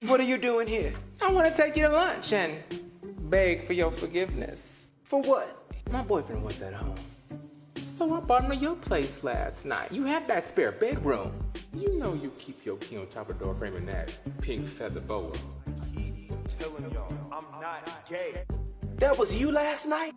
What are you doing here? I want to take you to lunch and beg for your forgiveness. For what? My boyfriend was at home, so I brought him to your place last night. You have that spare bedroom. You know you keep your key on top of the door frame in that pink feather boa. I'm telling y'all, I'm not gay. That was you last night?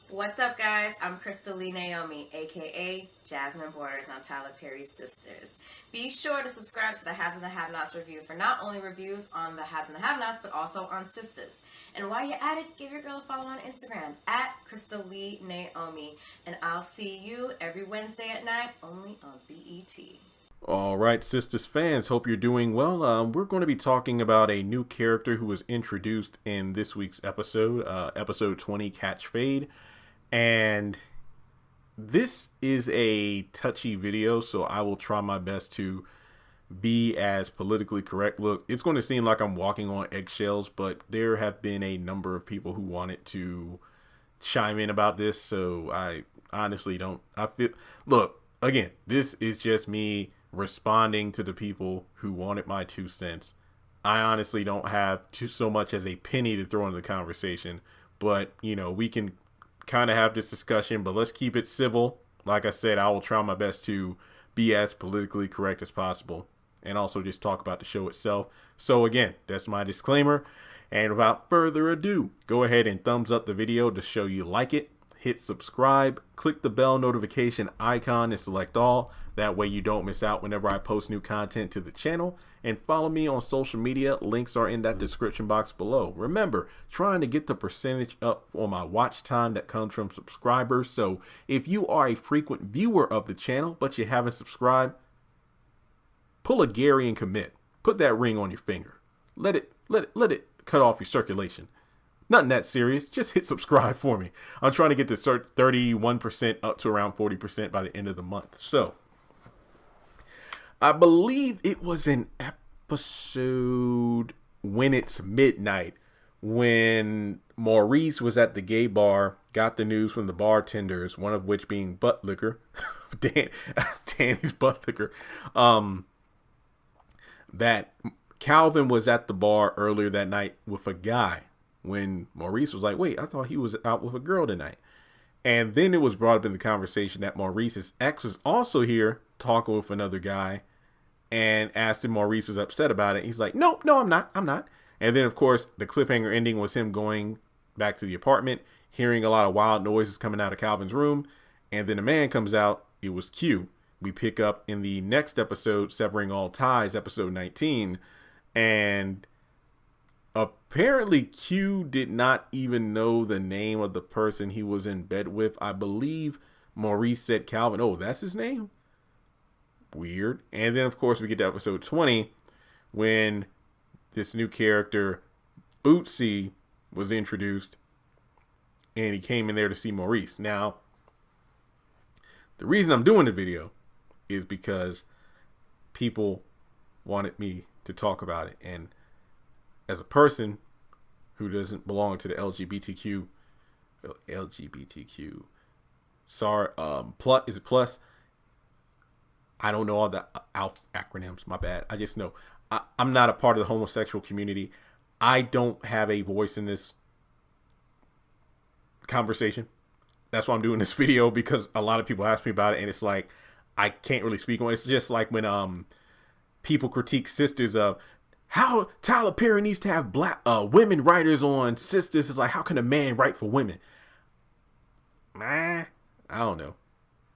What's up, guys? I'm Crystal Lee Naomi, aka Jasmine Borders on Tyler Perry's Sistas. Be sure to subscribe to the Haves and the Have-Nots review for not only reviews on the Haves and the Have-Nots, but also on Sistas. And while you're at it, give your girl a follow on Instagram at Crystal Lee Naomi. And I'll see you every Wednesday at 9, only on BET. All right, Sistas fans, hope you're doing well. We're going to be talking about a new character who was introduced in this week's episode, episode 20, Catch Fade. And this is a touchy video, so I will try my best to be as politically correct. Look, it's going to seem like I'm walking on eggshells, but there have been a number of people who wanted to chime in about this, so I honestly don't. Look, again, this is just me responding to the people who wanted my 2 cents. I honestly don't have so much as a penny to throw into the conversation, but, you know, we can kind of have this discussion, but let's keep it civil. Like I said, I will try my best to be as politically correct as possible and also just talk about the show itself. So again, that's my disclaimer. And without further ado, go ahead and thumbs up the video to show you like it. Hit subscribe, click the bell notification icon and select all. That way you don't miss out whenever I post new content to the channel. And follow me on social media. Links are in that description box below. Remember, trying to get the percentage up on my watch time that comes from subscribers. So if you are a frequent viewer of the channel, but you haven't subscribed, pull a Gary and commit. Put that ring on your finger. Let it cut off your circulation. Nothing that serious. Just hit subscribe for me. I'm trying to get this 31% up to around 40% by the end of the month. So, I believe it was an episode When It's Midnight when Maurice was at the gay bar, got the news from the bartenders, one of which being butt liquor, Danny's butt liquor, that Calvin was at the bar earlier that night with a guy. When Maurice was like, wait, I thought he was out with a girl tonight. And then it was brought up in the conversation that Maurice's ex was also here talking with another guy and asked him Maurice was upset about it. He's like, no, I'm not. And then, of course, the cliffhanger ending was him going back to the apartment, hearing a lot of wild noises coming out of Calvin's room. And then a man comes out. It was Q. We pick up in the next episode, Severing All Ties, episode 19. And apparently, Q did not even know the name of the person he was in bed with. I believe Maurice said Calvin. Oh, that's his name? Weird. And then, of course, we get to episode 20 when this new character, Bootsy, was introduced. And he came in there to see Maurice. Now, the reason I'm doing the video is because people wanted me to talk about it. And as a person who doesn't belong to the LGBTQ, sorry, plus, is it plus? I don't know all the acronyms, my bad. I just know I'm not a part of the homosexual community. I don't have a voice in this conversation. That's why I'm doing this video, because a lot of people ask me about it and it's like, I can't really speak on it. It's just like when people critique Sisters of how Tyler Perry needs to have black women writers on Sisters. Is like, how can a man write for women? I don't know.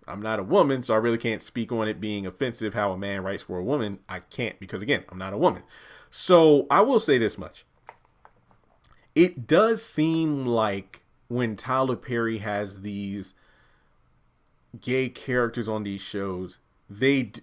I'm not a woman, so I really can't speak on it being offensive how a man writes for a woman. I can't, because again, I'm not a woman. So I will say this much. It does seem like when Tyler Perry has these gay characters on these shows, here's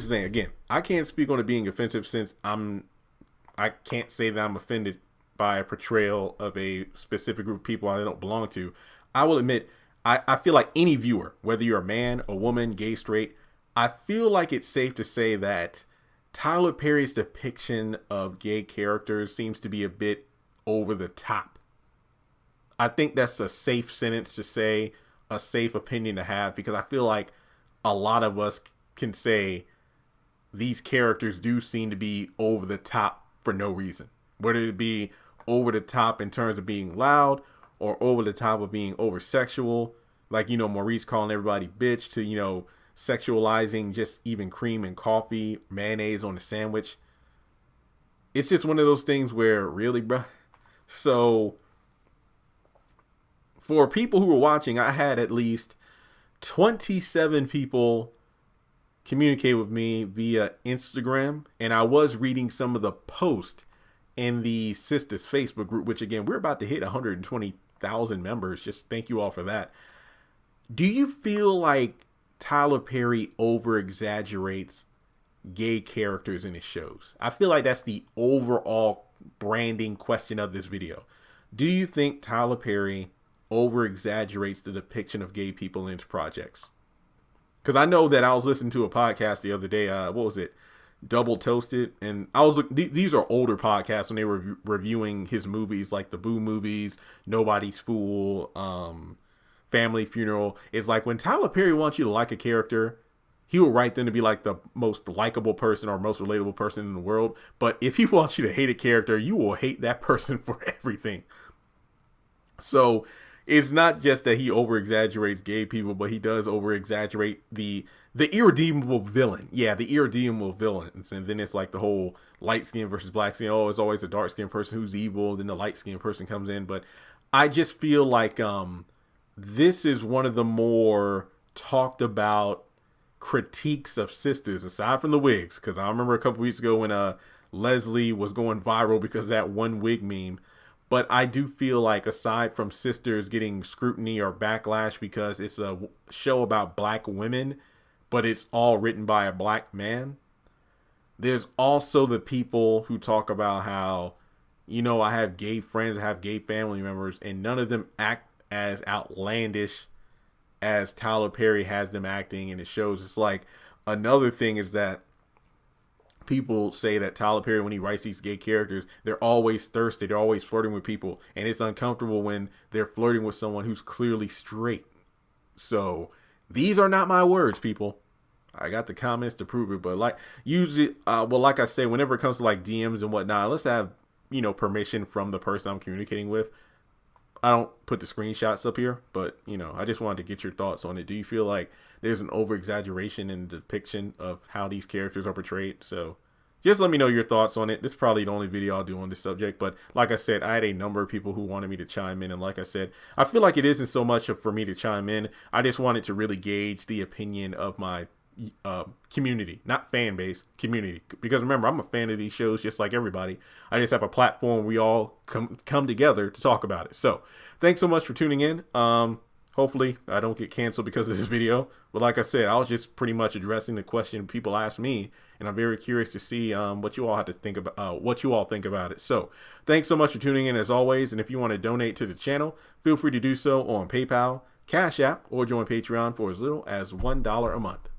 the thing. Again, I can't speak on it being offensive since I can't say that I'm offended by a portrayal of a specific group of people I don't belong to. I will admit, I feel like any viewer, whether you're a man, a woman, gay, straight, I feel like it's safe to say that Tyler Perry's depiction of gay characters seems to be a bit over the top. I think that's a safe sentence to say, a safe opinion to have, because I feel like a lot of us can say these characters do seem to be over the top for no reason. Whether it be over the top in terms of being loud or over the top of being over sexual. Like, Maurice calling everybody bitch to, sexualizing just even cream and coffee, mayonnaise on a sandwich. It's just one of those things where, really, bruh? So, for people who were watching, I had at least 27 people communicate with me via Instagram, and I was reading some of the posts in the Sistas Facebook group, which, again, we're about to hit 120,000 members. Just thank you all for that. Do you feel like Tyler Perry over-exaggerates gay characters in his shows? I feel like that's the overall branding question of this video. Do you think Tyler Perry over-exaggerates the depiction of gay people in his projects? Because I know that I was listening to a podcast the other day. What was it? Double Toasted. And these are older podcasts when they were reviewing his movies, like the Boo movies, Nobody's Fool, Family Funeral. It's like when Tyler Perry wants you to like a character, he will write them to be like the most likable person or most relatable person in the world. But if he wants you to hate a character, you will hate that person for everything. So it's not just that he over-exaggerates gay people, but he does over-exaggerate the irredeemable villain. Yeah, the irredeemable villains. And then it's like the whole light skin versus black skin. Oh, it's always a dark skinned person who's evil. Then the light skinned person comes in. But I just feel like this is one of the more talked about critiques of Sistas, aside from the wigs. Because I remember a couple weeks ago when Leslie was going viral because of that one wig meme. But I do feel like, aside from Sisters getting scrutiny or backlash because it's a show about black women, but it's all written by a black man, there's also the people who talk about how, I have gay friends, I have gay family members, and none of them act as outlandish as Tyler Perry has them acting in his shows. It's like, another thing is that people say that Tyler Perry, when he writes these gay characters, they're always thirsty, they're always flirting with people, and it's uncomfortable when they're flirting with someone who's clearly straight. So these are not my words, people. I got the comments to prove it. But like, usually, like I say, whenever it comes to like DMs and whatnot, let's have, permission from the person I'm communicating with. I don't put the screenshots up here, but, I just wanted to get your thoughts on it. Do you feel like there's an over-exaggeration in the depiction of how these characters are portrayed? So just let me know your thoughts on it. This is probably the only video I'll do on this subject. But like I said, I had a number of people who wanted me to chime in. And like I said, I feel like it isn't so much for me to chime in. I just wanted to really gauge the opinion of my community, not fan base, community. Because remember, I'm a fan of these shows just like everybody. I just have a platform we all come together to talk about it. So thanks so much for tuning in. Hopefully I don't get canceled because of this video. But like I said, I was just pretty much addressing the question people asked me, and I'm very curious to see what you all have to think about, what you all think about it. So thanks so much for tuning in as always. And if you want to donate to the channel, feel free to do so on PayPal, Cash App, or join Patreon for as little as $1 a month.